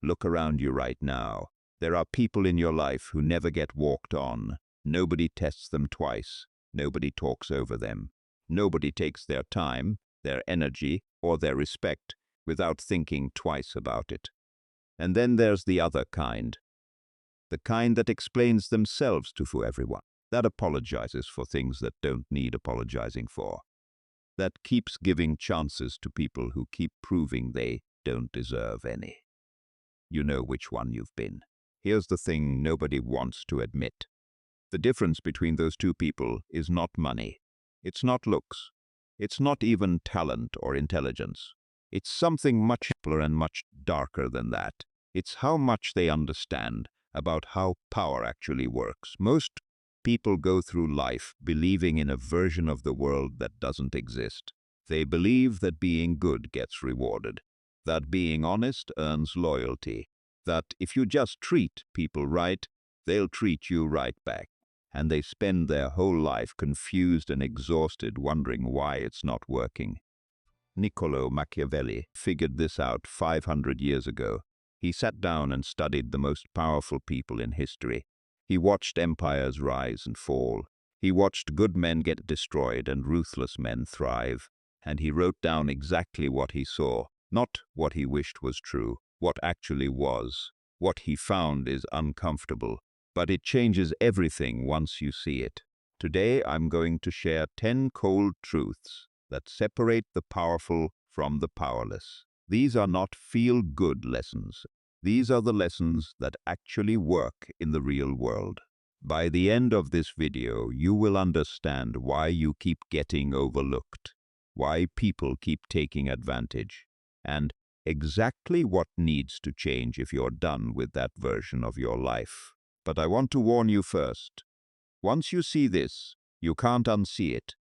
Look around you right now. There are people in your life who never get walked on. Nobody tests them twice. Nobody talks over them. Nobody takes their time, their energy, or their respect without thinking twice about it. And then there's the other kind. The kind that explains themselves to everyone. That apologizes for things that don't need apologizing for. That keeps giving chances to people who keep proving they don't deserve any. You know which one you've been. Here's the thing nobody wants to admit. The difference between those two people is not money. It's not looks. It's not even talent or intelligence. It's something much simpler and much darker than that. It's how much they understand about how power actually works. Most people go through life believing in a version of the world that doesn't exist. They believe that being good gets rewarded, that being honest earns loyalty, that if you just treat people right, they'll treat you right back. And they spend their whole life confused and exhausted wondering why it's not working. Niccolo Machiavelli figured this out 500 years ago. He sat down and studied the most powerful people in history. He watched empires rise and fall. He watched good men get destroyed and ruthless men thrive. And he wrote down exactly what he saw, not what he wished was true, what actually was. What he found is uncomfortable, but it changes everything once you see it. Today I'm going to share 10 cold truths that separate the powerful from the powerless. These are not feel-good lessons. These are the lessons that actually work in the real world. By the end of this video, you will understand why you keep getting overlooked, why people keep taking advantage, and exactly what needs to change if you're done with that version of your life. But I want to warn you first. Once you see this, you can't unsee it.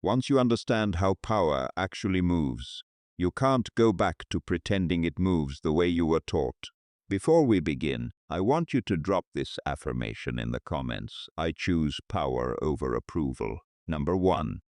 Once you understand how power actually moves, you can't go back to pretending it moves the way you were taught. Before we begin, I want you to drop this affirmation in the comments. I choose power over approval. Number 1.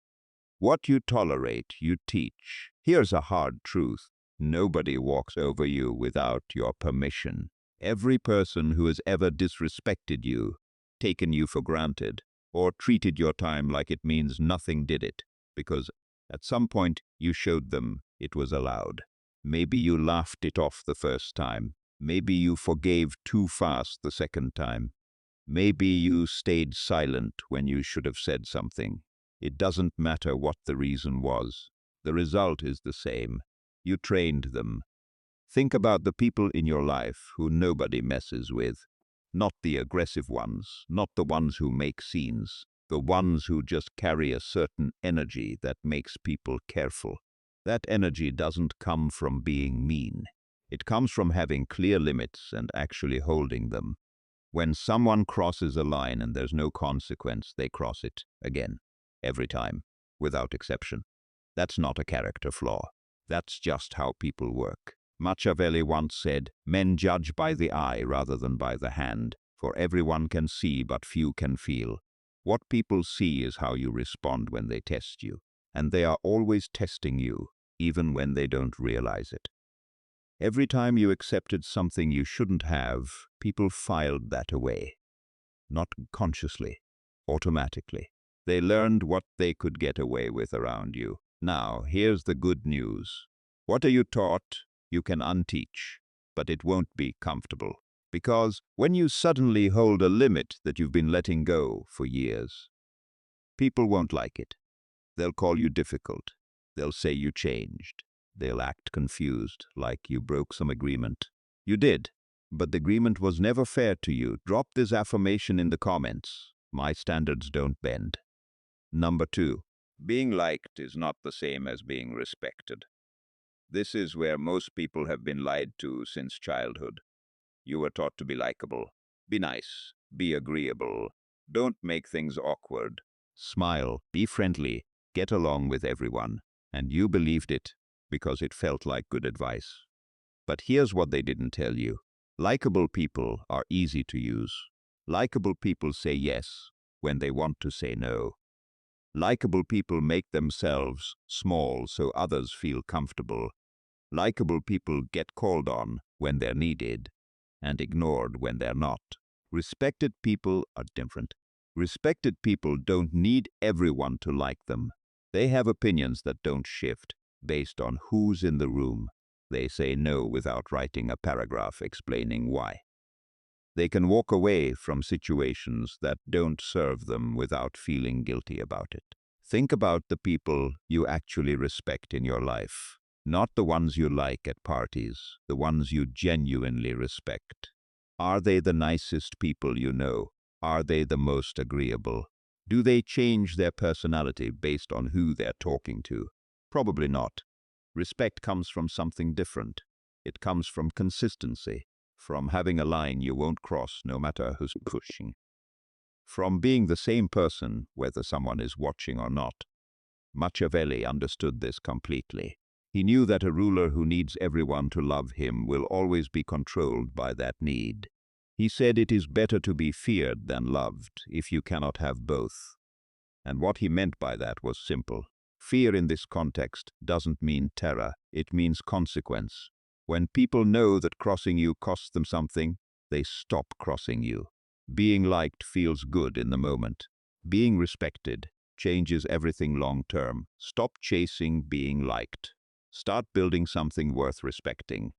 What you tolerate, you teach. Here's a hard truth. Nobody walks over you without your permission. Every person who has ever disrespected you, taken you for granted, or treated your time like it means nothing did it, because at some point you showed them it was allowed. Maybe you laughed it off the first time. Maybe you forgave too fast the second time. Maybe you stayed silent when you should have said something. It doesn't matter what the reason was. The result is the same. You trained them. Think about the people in your life who nobody messes with. Not the aggressive ones, not the ones who make scenes, the ones who just carry a certain energy that makes people careful. That energy doesn't come from being mean. It comes from having clear limits and actually holding them. When someone crosses a line and there's no consequence, they cross it again, every time, without exception. That's not a character flaw. That's just how people work. Machiavelli once said, "Men judge by the eye rather than by the hand, for everyone can see but few can feel." What people see is how you respond when they test you, and they are always testing you, even when they don't realize it. Every time you accepted something you shouldn't have, people filed that away. Not consciously, automatically. They learned what they could get away with around you. Now, here's the good news. What are you taught? You can unteach, but it won't be comfortable. Because when you suddenly hold a limit that you've been letting go for years, people won't like it. They'll call you difficult. They'll say you changed. They'll act confused, like you broke some agreement. You did, but the agreement was never fair to you. Drop this affirmation in the comments. My standards don't bend. Number 2. Being liked is not the same as being respected. This is where most people have been lied to since childhood. You were taught to be likable. Be nice. Be agreeable. Don't make things awkward. Smile. Be friendly. Get along with everyone. And you believed it because it felt like good advice. But here's what they didn't tell you. Likable people are easy to use. Likable people say yes when they want to say no. Likable people make themselves small so others feel comfortable. Likable people get called on when they're needed. and ignored when they're not. Respected people are different. Respected people don't need everyone to like them. They have opinions that don't shift based on who's in the room. They say no without writing a paragraph explaining why. They can walk away from situations that don't serve them without feeling guilty about it. Think about the people you actually respect in your life, not the ones you like at parties, the ones you genuinely respect. Are they the nicest people you know? Are they the most agreeable? Do they change their personality based on who they're talking to? Probably not. Respect comes from something different. It comes from consistency, from having a line you won't cross no matter who's pushing, from being the same person whether someone is watching or not. Machiavelli understood this completely. He knew that a ruler who needs everyone to love him will always be controlled by that need. He said it is better to be feared than loved if you cannot have both. And what he meant by that was simple. Fear in this context doesn't mean terror, it means consequence. When people know that crossing you costs them something, they stop crossing you. Being liked feels good in the moment. Being respected changes everything long term. Stop chasing being liked. Start building something worth respecting.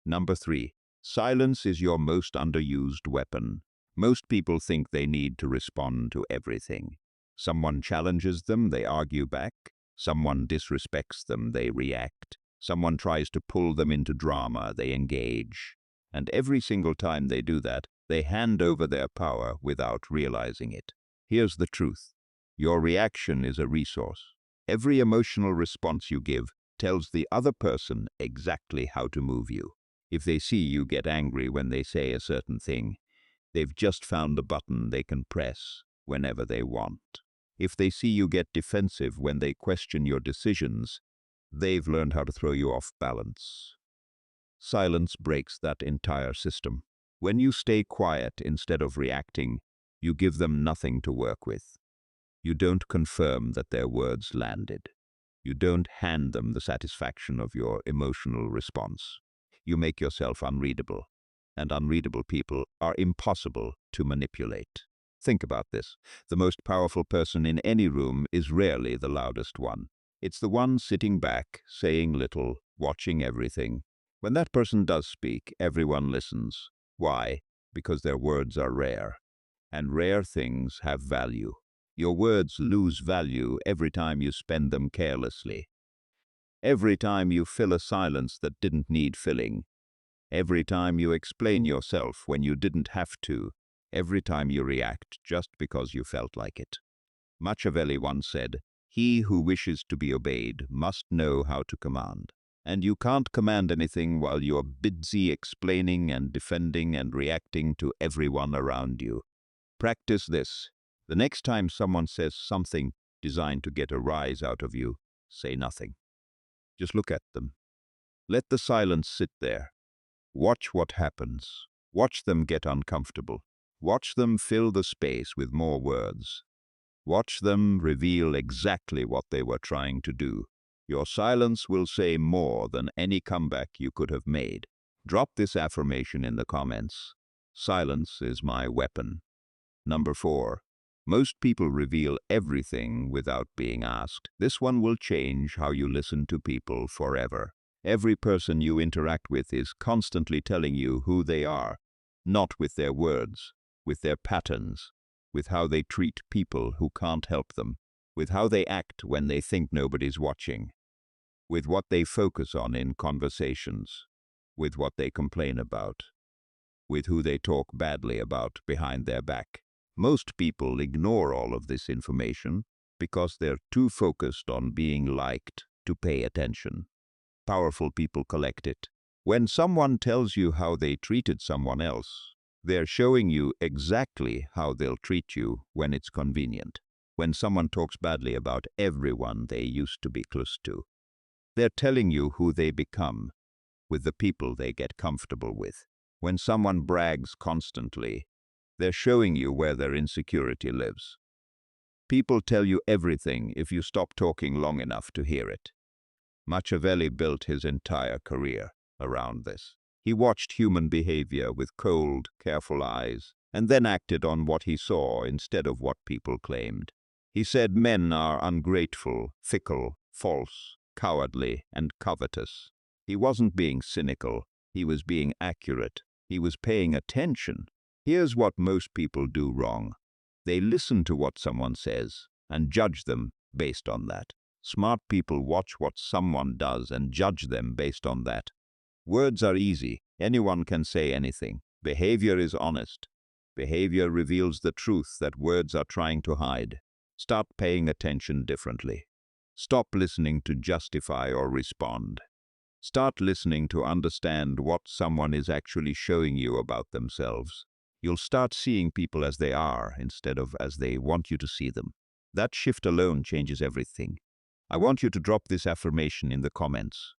Number 3. Silence is your most underused weapon. Most people think they need to respond to everything. Someone challenges them, they argue back. Someone disrespects them, they react. Someone tries to pull them into drama, they engage. And every single time they do that, they hand over their power without realizing it. Here's the truth. Your reaction is a resource. Every emotional response you give tells the other person exactly how to move you. If they see you get angry when they say a certain thing, they've just found the button they can press whenever they want. If they see you get defensive when they question your decisions, they've learned how to throw you off balance. Silence breaks that entire system. When you stay quiet instead of reacting, you give them nothing to work with. You don't confirm that their words landed. You don't hand them the satisfaction of your emotional response. You make yourself unreadable, and unreadable people are impossible to manipulate. Think about this. The most powerful person in any room is rarely the loudest one. It's the one sitting back, saying little, watching everything. When that person does speak, everyone listens. Why? Because their words are rare. And rare things have value. Your words lose value every time you spend them carelessly. Every time you fill a silence that didn't need filling. Every time you explain yourself when you didn't have to. Every time you react just because you felt like it. Machiavelli once said, "He who wishes to be obeyed must know how to command." And you can't command anything while you're busy explaining and defending and reacting to everyone around you. Practice this. The next time someone says something designed to get a rise out of you, say nothing. Just look at them. Let the silence sit there. Watch what happens. Watch them get uncomfortable. Watch them fill the space with more words. Watch them reveal exactly what they were trying to do. Your silence will say more than any comeback you could have made. Drop this affirmation in the comments. Silence is my weapon. Number 4. Most people reveal everything without being asked. This one will change how you listen to people forever. Every person you interact with is constantly telling you who they are, not with their words, with their patterns, with how they treat people who can't help them, with how they act when they think nobody's watching, with what they focus on in conversations, with what they complain about, with who they talk badly about behind their back. Most people ignore all of this information because they're too focused on being liked to pay attention. Powerful people collect it. When someone tells you how they treated someone else, they're showing you exactly how they'll treat you when it's convenient. When someone talks badly about everyone they used to be close to, they're telling you who they become with the people they get comfortable with. When someone brags constantly, they're showing you where their insecurity lives. People tell you everything if you stop talking long enough to hear it. Machiavelli built his entire career around this. He watched human behavior with cold, careful eyes, and then acted on what he saw instead of what people claimed. He said men are ungrateful, fickle, false, cowardly, and covetous. He wasn't being cynical, he was being accurate. He was paying attention. Here's what most people do wrong. They listen to what someone says and judge them based on that. Smart people watch what someone does and judge them based on that. Words are easy. Anyone can say anything. Behavior is honest. Behavior reveals the truth that words are trying to hide. Start paying attention differently. Stop listening to justify or respond. Start listening to understand what someone is actually showing you about themselves. You'll start seeing people as they are instead of as they want you to see them. That shift alone changes everything. I want you to drop this affirmation in the comments.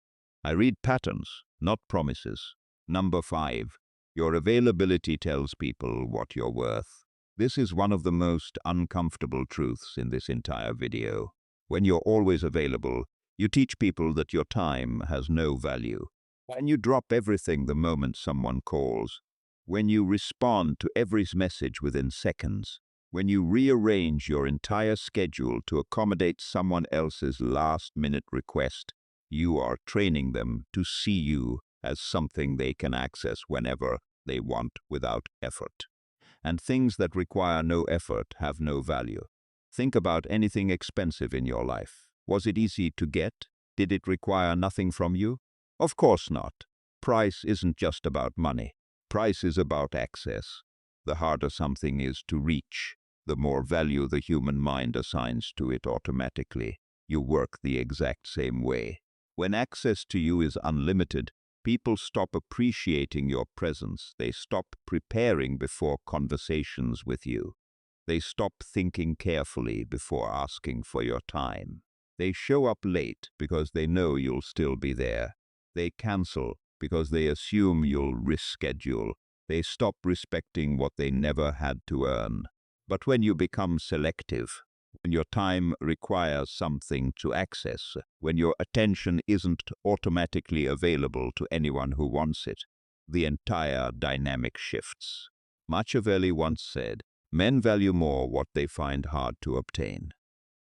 I read patterns, not promises. Number 5. Your availability tells people what you're worth. This is one of the most uncomfortable truths in this entire video. When you're always available, you teach people that your time has no value. When you drop everything the moment someone calls, when you respond to every message within seconds, when you rearrange your entire schedule to accommodate someone else's last-minute request, you are training them to see you as something they can access whenever they want without effort. And things that require no effort have no value. Think about anything expensive in your life. Was it easy to get? Did it require nothing from you? Of course not. Price isn't just about money. Price is about access. The harder something is to reach, the more value the human mind assigns to it automatically. You work the exact same way. When access to you is unlimited, people stop appreciating your presence. They stop preparing before conversations with you. They stop thinking carefully before asking for your time. They show up late because they know you'll still be there. They cancel because they assume you'll reschedule. They stop respecting what they never had to earn. But when you become selective, when your time requires something to access, when your attention isn't automatically available to anyone who wants it, the entire dynamic shifts. Machiavelli once said, "Men value more what they find hard to obtain."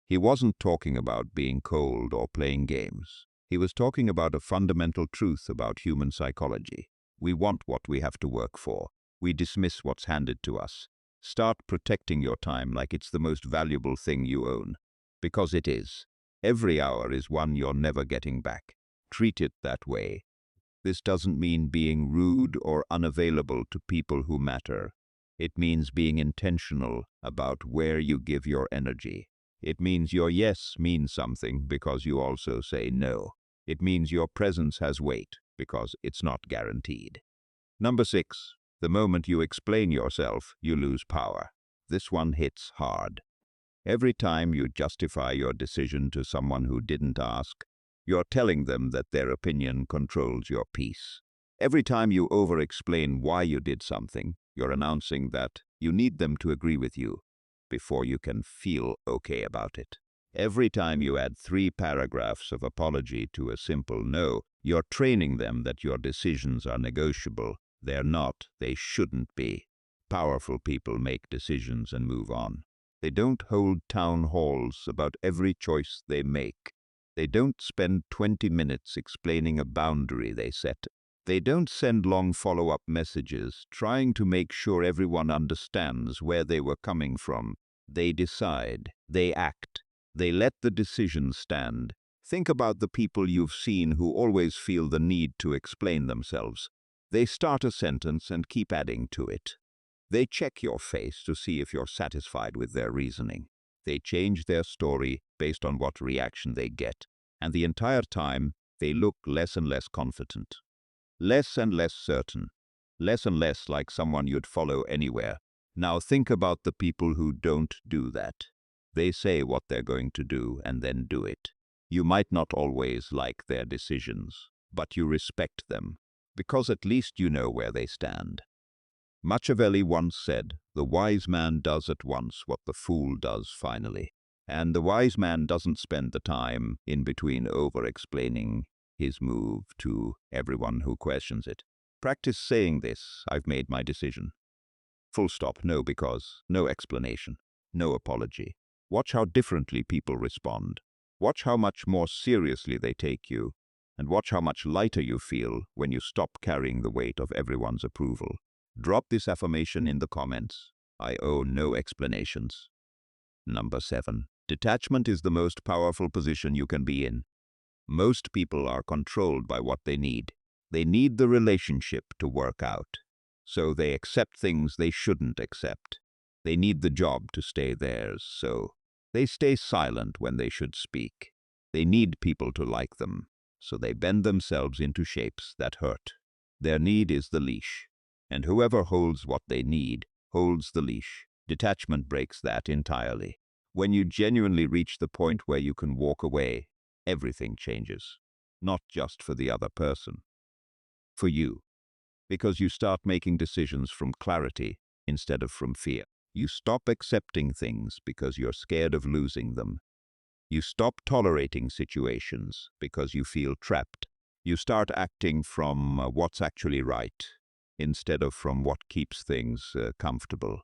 He wasn't talking about being cold or playing games. He was talking about a fundamental truth about human psychology. We want what we have to work for. We dismiss what's handed to us. Start protecting your time like it's the most valuable thing you own. Because it is. Every hour is one you're never getting back. Treat it that way. This doesn't mean being rude or unavailable to people who matter. It means being intentional about where you give your energy. It means your yes means something because you also say no. It means your presence has weight because it's not guaranteed. Number 6. The moment you explain yourself, you lose power. This one hits hard. Every time you justify your decision to someone who didn't ask, you're telling them that their opinion controls your peace. Every time you over-explain why you did something, you're announcing that you need them to agree with you before you can feel okay about it. Every time you add 3 paragraphs of apology to a simple no, you're training them that your decisions are negotiable. They're not, they shouldn't be. Powerful people make decisions and move on. They don't hold town halls about every choice they make. They don't spend 20 minutes explaining a boundary they set. They don't send long follow-up messages trying to make sure everyone understands where they were coming from. They decide. They act. They let the decision stand. Think about the people you've seen who always feel the need to explain themselves. They start a sentence and keep adding to it. They check your face to see if you're satisfied with their reasoning. They change their story based on what reaction they get. And the entire time, they look less and less confident. Less and less certain. Less and less like someone you'd follow anywhere. Now think about the people who don't do that. They say what they're going to do and then do it. You might not always like their decisions, but you respect them, because at least you know where they stand. Machiavelli once said, "The wise man does at once what the fool does finally." And the wise man doesn't spend the time in between over-explaining his move to everyone who questions it. Practice saying this, "I've made my decision." Full stop, no because, no explanation, no apology. Watch how differently people respond. Watch how much more seriously they take you, and watch how much lighter you feel when you stop carrying the weight of everyone's approval. Drop this affirmation in the comments. I owe no explanations. Number 7. Detachment is the most powerful position you can be in. Most people are controlled by what they need. They need the relationship to work out. So they accept things they shouldn't accept. They need the job to stay theirs, so they stay silent when they should speak. They need people to like them, so they bend themselves into shapes that hurt. Their need is the leash, and whoever holds what they need holds the leash. Detachment breaks that entirely. When you genuinely reach the point where you can walk away, everything changes. Not just for the other person, for you. Because you start making decisions from clarity instead of from fear. You stop accepting things because you're scared of losing them. You stop tolerating situations because you feel trapped. You start acting from what's actually right instead of from what keeps things comfortable.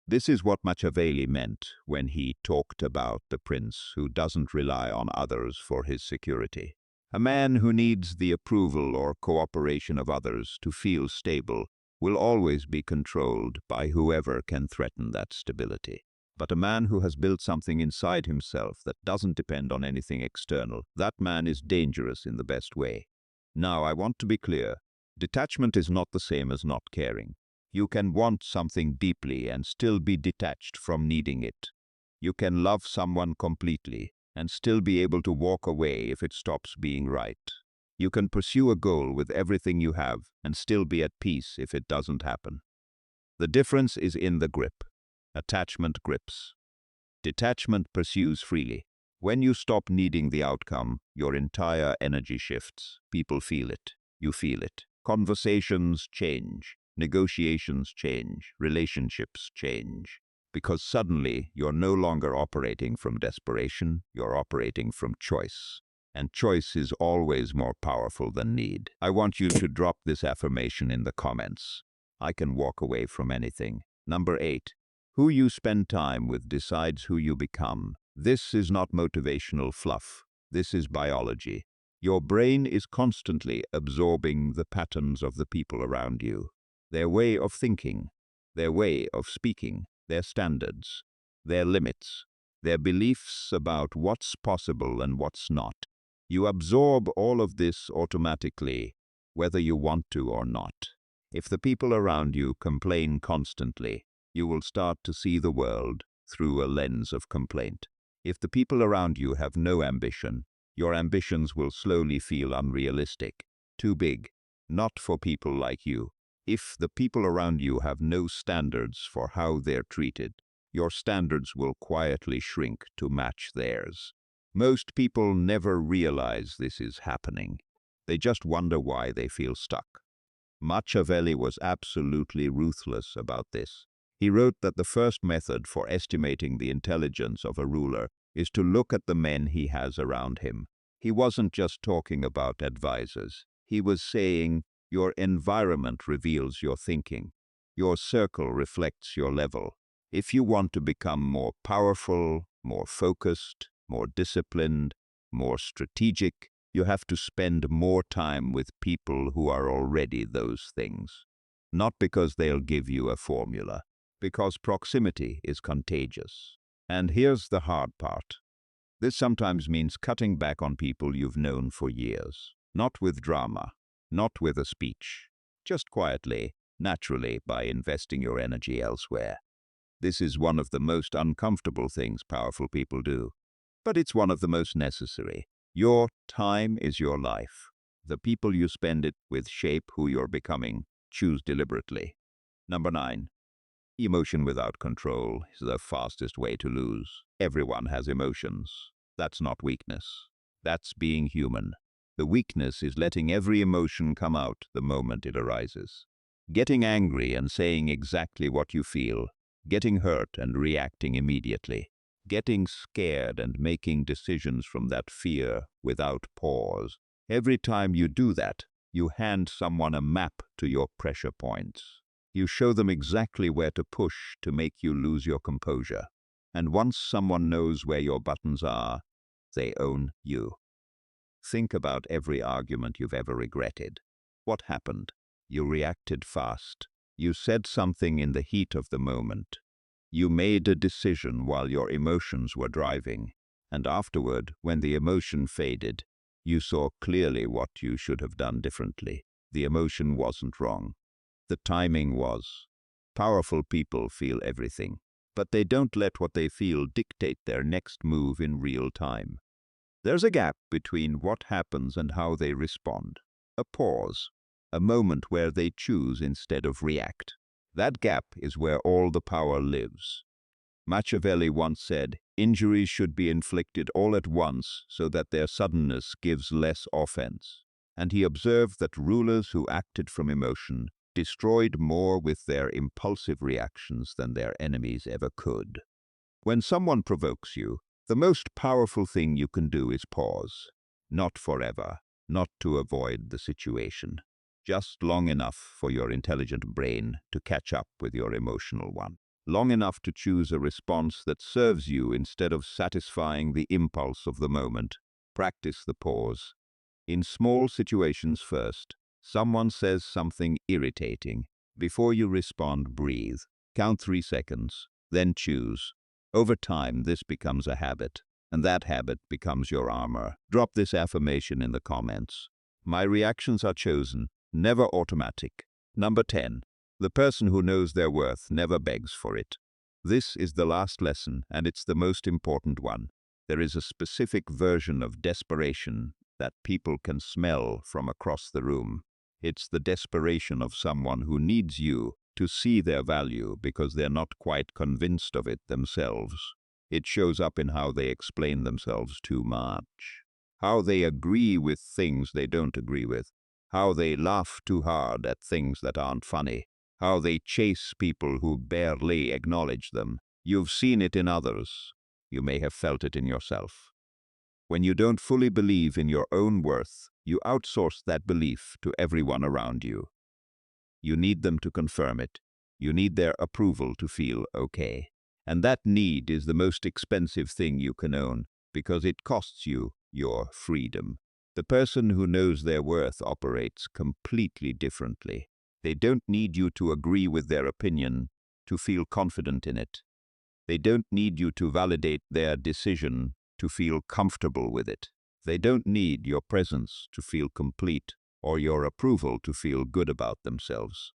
This is what Machiavelli meant when he talked about the prince who doesn't rely on others for his security. A man who needs the approval or cooperation of others to feel stable will always be controlled by whoever can threaten that stability. But a man who has built something inside himself that doesn't depend on anything external, that man is dangerous in the best way. Now, I want to be clear. Detachment is not the same as not caring. You can want something deeply and still be detached from needing it. You can love someone completely and still be able to walk away if it stops being right. You can pursue a goal with everything you have and still be at peace if it doesn't happen. The difference is in the grip. Attachment grips. Detachment pursues freely. When you stop needing the outcome, your entire energy shifts. People feel it. You feel it. Conversations change. Negotiations change. Relationships change. Because suddenly, you're no longer operating from desperation, you're operating from choice. And choice is always more powerful than need. I want you to drop this affirmation in the comments. I can walk away from anything. Number 8. Who you spend time with decides who you become. This is not motivational fluff. This is biology. Your brain is constantly absorbing the patterns of the people around you. Their way of thinking, their way of speaking, their standards, their limits, their beliefs about what's possible and what's not. You absorb all of this automatically, whether you want to or not. If the people around you complain constantly, you will start to see the world through a lens of complaint. If the people around you have no ambition, your ambitions will slowly feel unrealistic, too big, not for people like you. If the people around you have no standards for how they're treated, your standards will quietly shrink to match theirs. Most people never realize this is happening. They just wonder why they feel stuck. Machiavelli was absolutely ruthless about this. He wrote that the first method for estimating the intelligence of a ruler is to look at the men he has around him. He wasn't just talking about advisors. He was saying, your environment reveals your thinking. Your circle reflects your level. If you want to become more powerful, more focused, more disciplined, more strategic, you have to spend more time with people who are already those things. Not because they'll give you a formula, because proximity is contagious. And here's the hard part. This sometimes means cutting back on people you've known for years. Not with drama, not with a speech. Just quietly, naturally, by investing your energy elsewhere. This is one of the most uncomfortable things powerful people do. But it's one of the most necessary. Your time is your life. The people you spend it with shape who you're becoming. Choose deliberately. Number 9. Emotion without control is the fastest way to lose. Everyone has emotions. That's not weakness. That's being human. The weakness is letting every emotion come out the moment it arises. Getting angry and saying exactly what you feel. Getting hurt and reacting immediately. Getting scared and making decisions from that fear without pause. Every time you do that, You hand someone a map to your pressure points. You show them exactly where to push to make you lose your composure. And once someone knows where your buttons are, they own you. Think about every argument you've ever regretted. What happened? You reacted fast. You said something in the heat of the moment. You made a decision while your emotions were driving. And afterward, when the emotion faded, you saw clearly what you should have done differently. The emotion wasn't wrong. The timing was. Powerful people feel everything, but they don't let what they feel dictate their next move in real time. There's a gap between what happens and how they respond. A pause. A moment where they choose instead of react. That gap is where all the power lives. Machiavelli once said, "Injuries should be inflicted all at once so that their suddenness gives less offense." And he observed that rulers who acted from emotion destroyed more with their impulsive reactions than their enemies ever could. When someone provokes you, the most powerful thing you can do is pause. Not forever, not to avoid the situation. Just long enough for your intelligent brain to catch up with your emotional one. Long enough to choose a response that serves you instead of satisfying the impulse of the moment. Practice the pause. In small situations first. Someone says something irritating. Before you respond, breathe. Count 3 seconds. Then choose. Over time, this becomes a habit, and that habit becomes your armor. Drop this affirmation in the comments. My reactions are chosen, never automatic. Number 10. The person who knows their worth never begs for it. This is the last lesson, and it's the most important one. There is a specific version of desperation that people can smell from across the room. It's the desperation of someone who needs you to see their value because they're not quite convinced of it themselves. It shows up in how they explain themselves too much, how they agree with things they don't agree with, how they laugh too hard at things that aren't funny, how they chase people who barely acknowledge them. You've seen it in others. You may have felt it in yourself. When you don't fully believe in your own worth, you outsource that belief to everyone around you. You need them to confirm it. You need their approval to feel okay. And that need is the most expensive thing you can own because it costs you your freedom. The person who knows their worth operates completely differently. They don't need you to agree with their opinion to feel confident in it. They don't need you to validate their decision to feel comfortable with it. They don't need your presence to feel complete or your approval to feel good about themselves.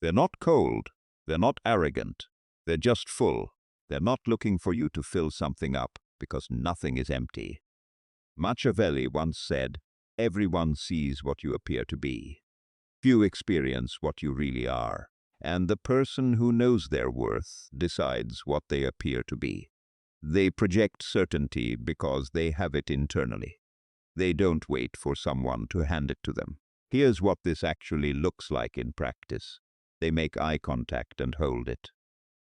They're not cold. They're not arrogant. They're just full. They're not looking for you to fill something up because nothing is empty. Machiavelli once said, "Everyone sees what you appear to be. Few experience what you really are. And the person who knows their worth decides what they appear to be. They project certainty because they have it internally. They don't wait for someone to hand it to them. Here's what this actually looks like in practice. They make eye contact and hold it.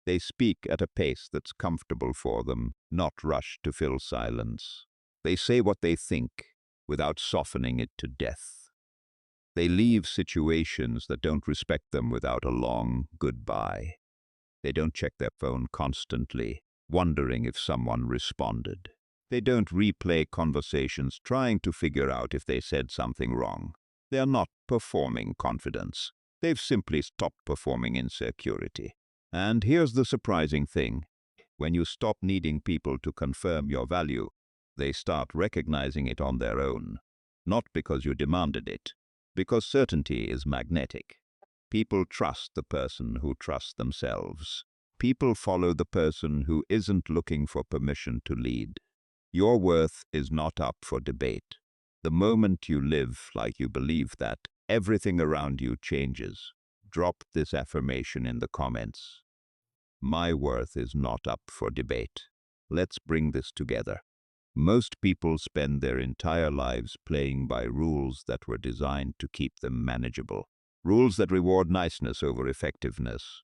They speak at a pace that's comfortable for them, not rush to fill silence. They say what they think without softening it to death. They leave situations that don't respect them without a long goodbye. They don't check their phone constantly, wondering if someone responded. They don't replay conversations trying to figure out if they said something wrong. They are not performing confidence. They've simply stopped performing insecurity. And here's the surprising thing. When you stop needing people to confirm your value, they start recognizing it on their own. Not because you demanded it, because certainty is magnetic. People trust the person who trusts themselves. People follow the person who isn't looking for permission to lead. Your worth is not up for debate. The moment you live like you believe that, everything around you changes. Drop this affirmation in the comments. My worth is not up for debate. Let's bring this together. Most people spend their entire lives playing by rules that were designed to keep them manageable. Rules that reward niceness over effectiveness,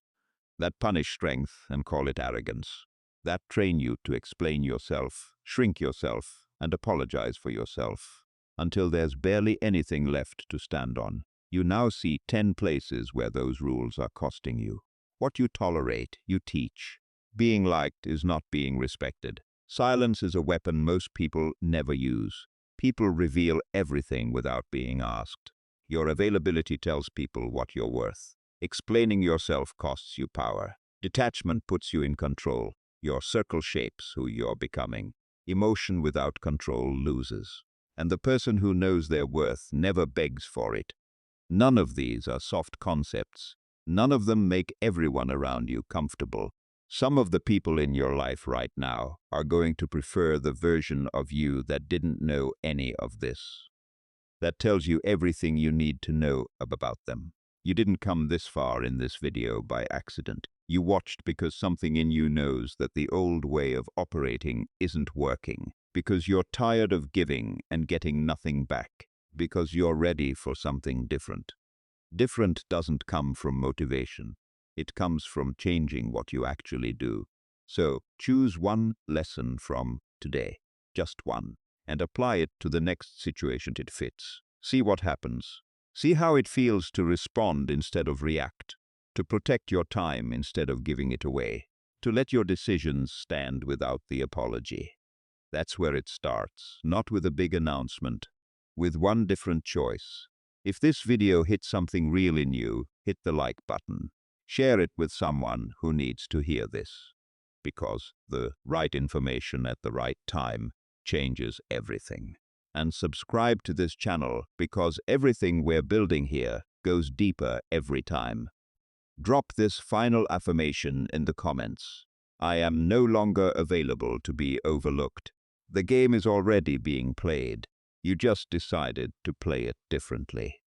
that punish strength and call it arrogance, that train you to explain yourself, shrink yourself, and apologize for yourself. until there's barely anything left to stand on. You now see 10 places where those rules are costing you. What you tolerate, you teach. Being liked is not being respected. Silence is a weapon most people never use. People reveal everything without being asked. Your availability tells people what you're worth. Explaining yourself costs you power. Detachment puts you in control. Your circle shapes who you're becoming. Emotion without control loses. And the person who knows their worth never begs for it. None of these are soft concepts. None of them make everyone around you comfortable. Some of the people in your life right now are going to prefer the version of you that didn't know any of this. That tells you everything you need to know about them. You didn't come this far in this video by accident. You watched because something in you knows that the old way of operating isn't working, because you're tired of giving and getting nothing back, because you're ready for something different. Different doesn't come from motivation. It comes from changing what you actually do. So choose one lesson from today, just one, and apply it to the next situation it fits. See what happens. See how it feels to respond instead of react, to protect your time instead of giving it away, to let your decisions stand without the apology. That's where it starts, not with a big announcement, with one different choice. If this video hit something real in you, hit the like button. Share it with someone who needs to hear this, because the right information at the right time changes everything. And subscribe to this channel because everything we're building here goes deeper every time. Drop this final affirmation in the comments. I am no longer available to be overlooked. The game is already being played. You just decided to play it differently.